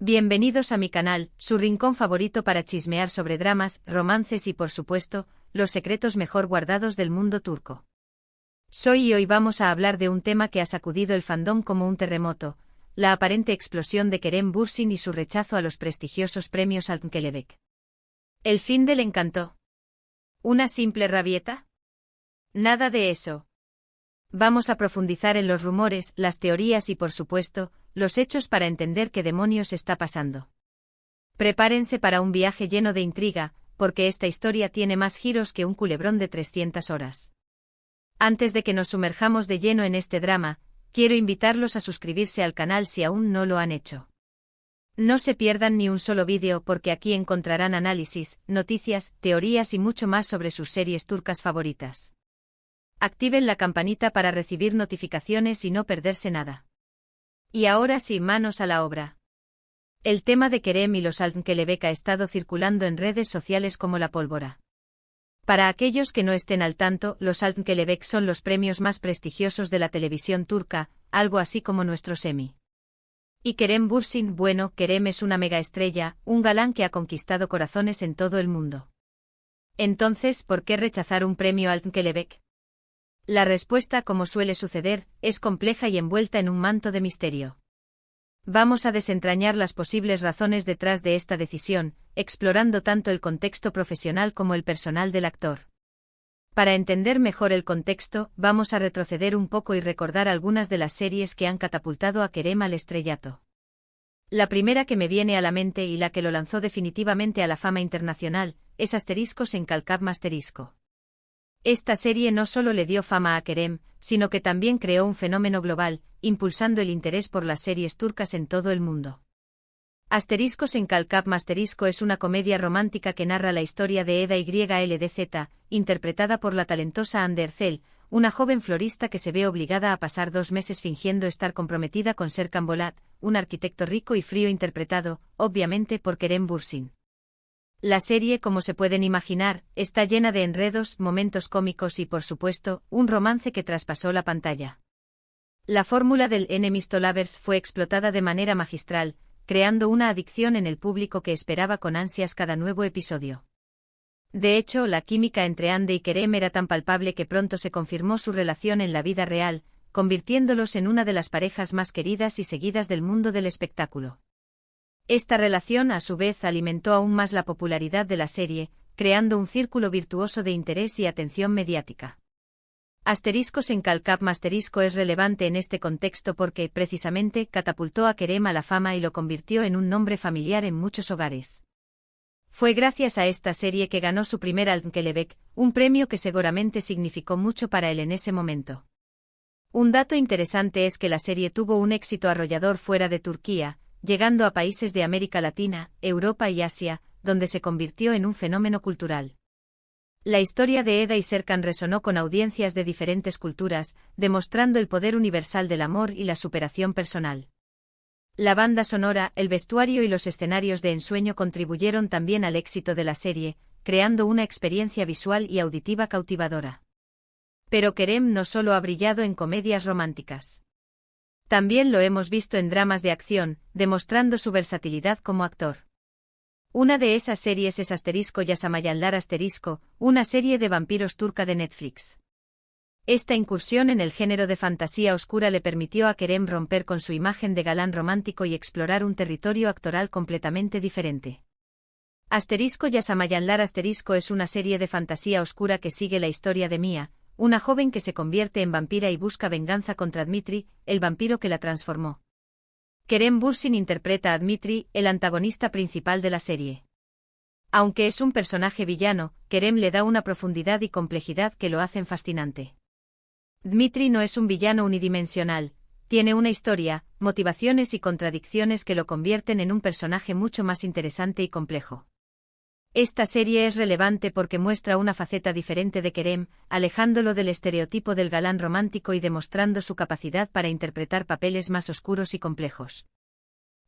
Bienvenidos a mi canal, su rincón favorito para chismear sobre dramas, romances y por supuesto, los secretos mejor guardados del mundo turco. Soy y hoy vamos a hablar de un tema que ha sacudido el fandom como un terremoto, la aparente explosión de Kerem Bürsin y su rechazo a los prestigiosos premios Altın-Kelebek. ¿El fin del encanto? ¿Una simple rabieta? Nada de eso. Vamos a profundizar en los rumores, las teorías y por supuesto, los hechos para entender qué demonios está pasando. Prepárense para un viaje lleno de intriga, porque esta historia tiene más giros que un culebrón de 300 horas. Antes de que nos sumerjamos de lleno en este drama, quiero invitarlos a suscribirse al canal si aún no lo han hecho. No se pierdan ni un solo vídeo porque aquí encontrarán análisis, noticias, teorías y mucho más sobre sus series turcas favoritas. Activen la campanita para recibir notificaciones y no perderse nada. Y ahora sí, manos a la obra. El tema de Kerem y los Altın-Kelebek ha estado circulando en redes sociales como la pólvora. Para aquellos que no estén al tanto, los Altın-Kelebek son los premios más prestigiosos de la televisión turca, algo así como nuestros Emmy. Y Kerem Bürsin, bueno, Kerem es una megaestrella, un galán que ha conquistado corazones en todo el mundo. Entonces, ¿por qué rechazar un premio Altın-Kelebek? La respuesta, como suele suceder, es compleja y envuelta en un manto de misterio. Vamos a desentrañar las posibles razones detrás de esta decisión, explorando tanto el contexto profesional como el personal del actor. Para entender mejor el contexto, vamos a retroceder un poco y recordar algunas de las series que han catapultado a Kerem al estrellato. La primera que me viene a la mente y la que lo lanzó definitivamente a la fama internacional, es Asteriscos en Kalkap Asterisco. Esta serie no solo le dio fama a Kerem, sino que también creó un fenómeno global, impulsando el interés por las series turcas en todo el mundo. Asteriscos en Kalkap Asterisco es una comedia romántica que narra la historia de Eda YLDZ, interpretada por la talentosa Hande Erçel, una joven florista que se ve obligada a pasar 2 meses fingiendo estar comprometida con Serkan Bolat, un arquitecto rico y frío interpretado, obviamente por Kerem Bürsin. La serie, como se pueden imaginar, está llena de enredos, momentos cómicos y, por supuesto, un romance que traspasó la pantalla. La fórmula del Enemies to Lovers fue explotada de manera magistral, creando una adicción en el público que esperaba con ansias cada nuevo episodio. De hecho, la química entre Hande y Kerem era tan palpable que pronto se confirmó su relación en la vida real, convirtiéndolos en una de las parejas más queridas y seguidas del mundo del espectáculo. Esta relación, a su vez, alimentó aún más la popularidad de la serie, creando un círculo virtuoso de interés y atención mediática. Asteriscos en Kalkap Asterisco es relevante en este contexto porque, precisamente, catapultó a Kerem a la fama y lo convirtió en un nombre familiar en muchos hogares. Fue gracias a esta serie que ganó su primer Altın-Kelebek, un premio que seguramente significó mucho para él en ese momento. Un dato interesante es que la serie tuvo un éxito arrollador fuera de Turquía, llegando a países de América Latina, Europa y Asia, donde se convirtió en un fenómeno cultural. La historia de Eda y Serkan resonó con audiencias de diferentes culturas, demostrando el poder universal del amor y la superación personal. La banda sonora, el vestuario y los escenarios de ensueño contribuyeron también al éxito de la serie, creando una experiencia visual y auditiva cautivadora. Pero Kerem no solo ha brillado en comedias románticas. También lo hemos visto en dramas de acción, demostrando su versatilidad como actor. Una de esas series es Asterisco Yaşamayanlar Asterisco, una serie de vampiros turca de Netflix. Esta incursión en el género de fantasía oscura le permitió a Kerem romper con su imagen de galán romántico y explorar un territorio actoral completamente diferente. Asterisco Yaşamayanlar Asterisco es una serie de fantasía oscura que sigue la historia de Mia, una joven que se convierte en vampira y busca venganza contra Dmitri, el vampiro que la transformó. Kerem Bürsin interpreta a Dmitri, el antagonista principal de la serie. Aunque es un personaje villano, Kerem le da una profundidad y complejidad que lo hacen fascinante. Dmitri no es un villano unidimensional, tiene una historia, motivaciones y contradicciones que lo convierten en un personaje mucho más interesante y complejo. Esta serie es relevante porque muestra una faceta diferente de Kerem, alejándolo del estereotipo del galán romántico y demostrando su capacidad para interpretar papeles más oscuros y complejos.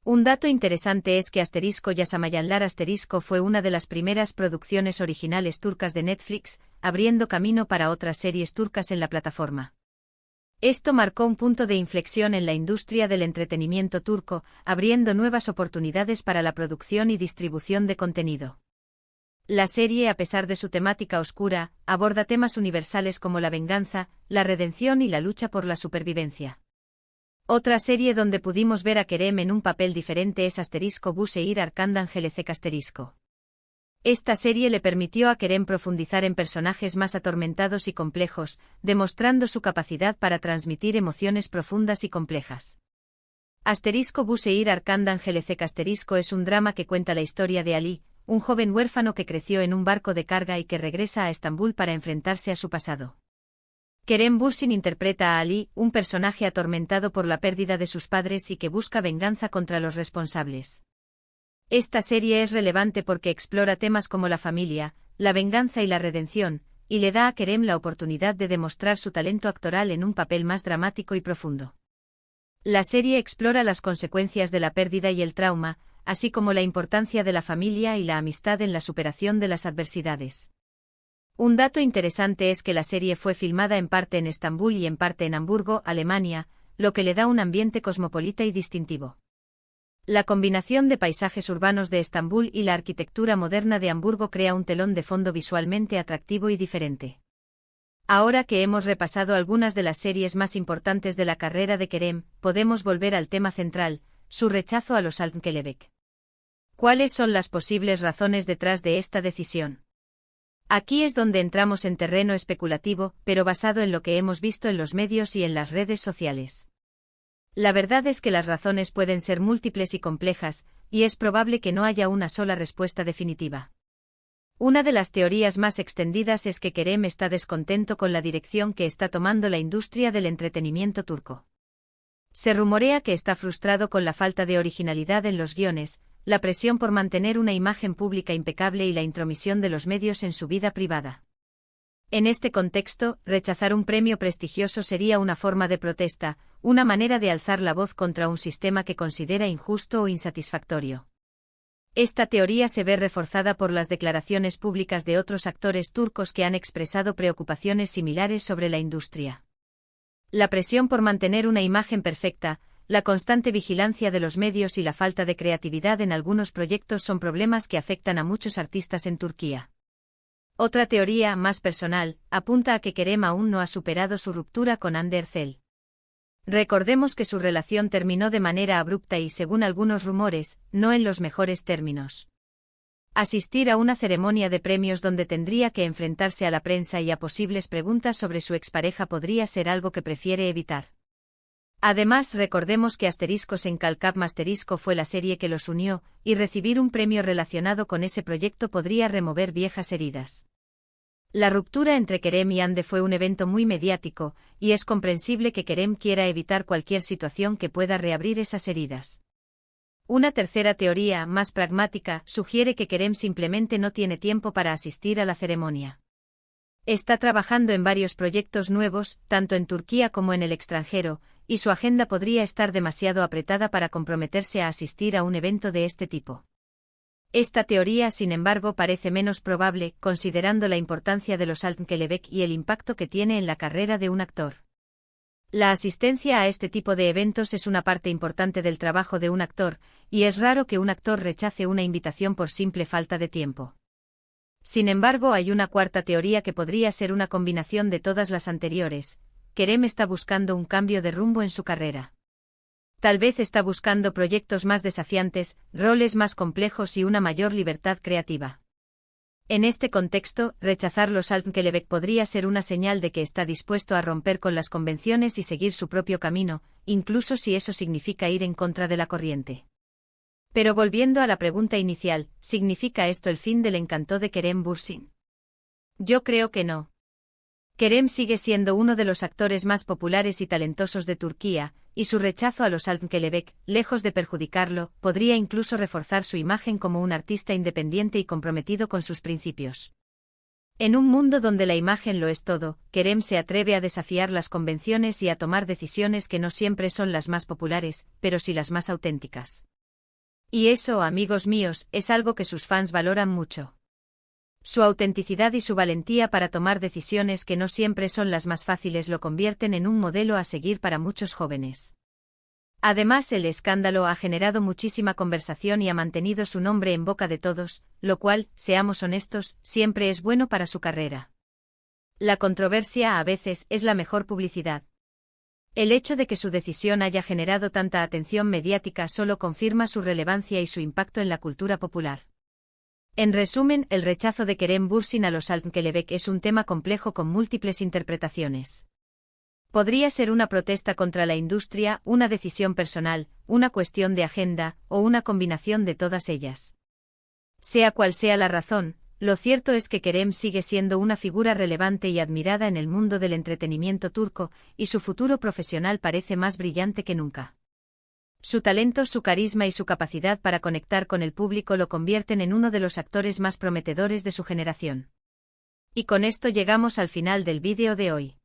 Un dato interesante es que Asterisco Yaşamayanlar Asterisco fue una de las primeras producciones originales turcas de Netflix, abriendo camino para otras series turcas en la plataforma. Esto marcó un punto de inflexión en la industria del entretenimiento turco, abriendo nuevas oportunidades para la producción y distribución de contenido. La serie, a pesar de su temática oscura, aborda temas universales como la venganza, la redención y la lucha por la supervivencia. Otra serie donde pudimos ver a Kerem en un papel diferente es Bu Şehir Arkandan Gelecek ***. Esta serie le permitió a Kerem profundizar en personajes más atormentados y complejos, demostrando su capacidad para transmitir emociones profundas y complejas. Bu Şehir Arkandan Gelecek * es un drama que cuenta la historia de Ali, un joven huérfano que creció en un barco de carga y que regresa a Estambul para enfrentarse a su pasado. Kerem Bürsin interpreta a Ali, un personaje atormentado por la pérdida de sus padres y que busca venganza contra los responsables. Esta serie es relevante porque explora temas como la familia, la venganza y la redención, y le da a Kerem la oportunidad de demostrar su talento actoral en un papel más dramático y profundo. La serie explora las consecuencias de la pérdida y el trauma, así como la importancia de la familia y la amistad en la superación de las adversidades. Un dato interesante es que la serie fue filmada en parte en Estambul y en parte en Hamburgo, Alemania, lo que le da un ambiente cosmopolita y distintivo. La combinación de paisajes urbanos de Estambul y la arquitectura moderna de Hamburgo crea un telón de fondo visualmente atractivo y diferente. Ahora que hemos repasado algunas de las series más importantes de la carrera de Kerem, podemos volver al tema central, su rechazo a los Altın-Kelebek. ¿Cuáles son las posibles razones detrás de esta decisión? Aquí es donde entramos en terreno especulativo, pero basado en lo que hemos visto en los medios y en las redes sociales. La verdad es que las razones pueden ser múltiples y complejas, y es probable que no haya una sola respuesta definitiva. Una de las teorías más extendidas es que Kerem está descontento con la dirección que está tomando la industria del entretenimiento turco. Se rumorea que está frustrado con la falta de originalidad en los guiones, la presión por mantener una imagen pública impecable y la intromisión de los medios en su vida privada. En este contexto, rechazar un premio prestigioso sería una forma de protesta, una manera de alzar la voz contra un sistema que considera injusto o insatisfactorio. Esta teoría se ve reforzada por las declaraciones públicas de otros actores turcos que han expresado preocupaciones similares sobre la industria. La presión por mantener una imagen perfecta, la constante vigilancia de los medios y la falta de creatividad en algunos proyectos son problemas que afectan a muchos artistas en Turquía. Otra teoría, más personal, apunta a que Kerem aún no ha superado su ruptura con Hande Erçel. Recordemos que su relación terminó de manera abrupta y, según algunos rumores, no en los mejores términos. Asistir a una ceremonia de premios donde tendría que enfrentarse a la prensa y a posibles preguntas sobre su expareja podría ser algo que prefiere evitar. Además, recordemos que ***** fue la serie que los unió, y recibir un premio relacionado con ese proyecto podría remover viejas heridas. La ruptura entre Kerem y Hande fue un evento muy mediático, y es comprensible que Kerem quiera evitar cualquier situación que pueda reabrir esas heridas. Una tercera teoría, más pragmática, sugiere que Kerem simplemente no tiene tiempo para asistir a la ceremonia. Está trabajando en varios proyectos nuevos, tanto en Turquía como en el extranjero, y su agenda podría estar demasiado apretada para comprometerse a asistir a un evento de este tipo. Esta teoría, sin embargo, parece menos probable, considerando la importancia de los Altın-Kelebek y el impacto que tiene en la carrera de un actor. La asistencia a este tipo de eventos es una parte importante del trabajo de un actor, y es raro que un actor rechace una invitación por simple falta de tiempo. Sin embargo, hay una cuarta teoría que podría ser una combinación de todas las anteriores. Kerem está buscando un cambio de rumbo en su carrera. Tal vez está buscando proyectos más desafiantes, roles más complejos y una mayor libertad creativa. En este contexto, rechazar los Altın-Kelebek podría ser una señal de que está dispuesto a romper con las convenciones y seguir su propio camino, incluso si eso significa ir en contra de la corriente. Pero volviendo a la pregunta inicial, ¿significa esto el fin del encanto de Kerem Bürsin? Yo creo que no. Kerem sigue siendo uno de los actores más populares y talentosos de Turquía, y su rechazo a los Altın-Kelebek, lejos de perjudicarlo, podría incluso reforzar su imagen como un artista independiente y comprometido con sus principios. En un mundo donde la imagen lo es todo, Kerem se atreve a desafiar las convenciones y a tomar decisiones que no siempre son las más populares, pero sí las más auténticas. Y eso, amigos míos, es algo que sus fans valoran mucho. Su autenticidad y su valentía para tomar decisiones que no siempre son las más fáciles lo convierten en un modelo a seguir para muchos jóvenes. Además, el escándalo ha generado muchísima conversación y ha mantenido su nombre en boca de todos, lo cual, seamos honestos, siempre es bueno para su carrera. La controversia a veces es la mejor publicidad. El hecho de que su decisión haya generado tanta atención mediática solo confirma su relevancia y su impacto en la cultura popular. En resumen, el rechazo de Kerem Bürsin a los Almkelebek es un tema complejo con múltiples interpretaciones. Podría ser una protesta contra la industria, una decisión personal, una cuestión de agenda, o una combinación de todas ellas. Sea cual sea la razón, lo cierto es que Kerem sigue siendo una figura relevante y admirada en el mundo del entretenimiento turco, y su futuro profesional parece más brillante que nunca. Su talento, su carisma y su capacidad para conectar con el público lo convierten en uno de los actores más prometedores de su generación. Y con esto llegamos al final del vídeo de hoy.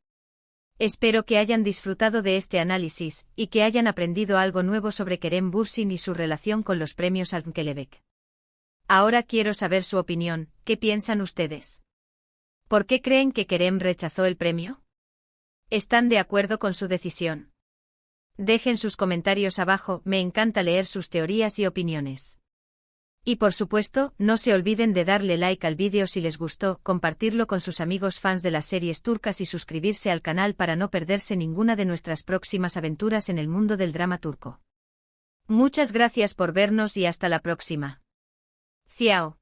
Espero que hayan disfrutado de este análisis, y que hayan aprendido algo nuevo sobre Kerem Bürsin y su relación con los premios Almkelebek. Ahora quiero saber su opinión, ¿qué piensan ustedes? ¿Por qué creen que Kerem rechazó el premio? ¿Están de acuerdo con su decisión? Dejen sus comentarios abajo, me encanta leer sus teorías y opiniones. Y por supuesto, no se olviden de darle like al vídeo si les gustó, compartirlo con sus amigos fans de las series turcas y suscribirse al canal para no perderse ninguna de nuestras próximas aventuras en el mundo del drama turco. Muchas gracias por vernos y hasta la próxima. Ciao.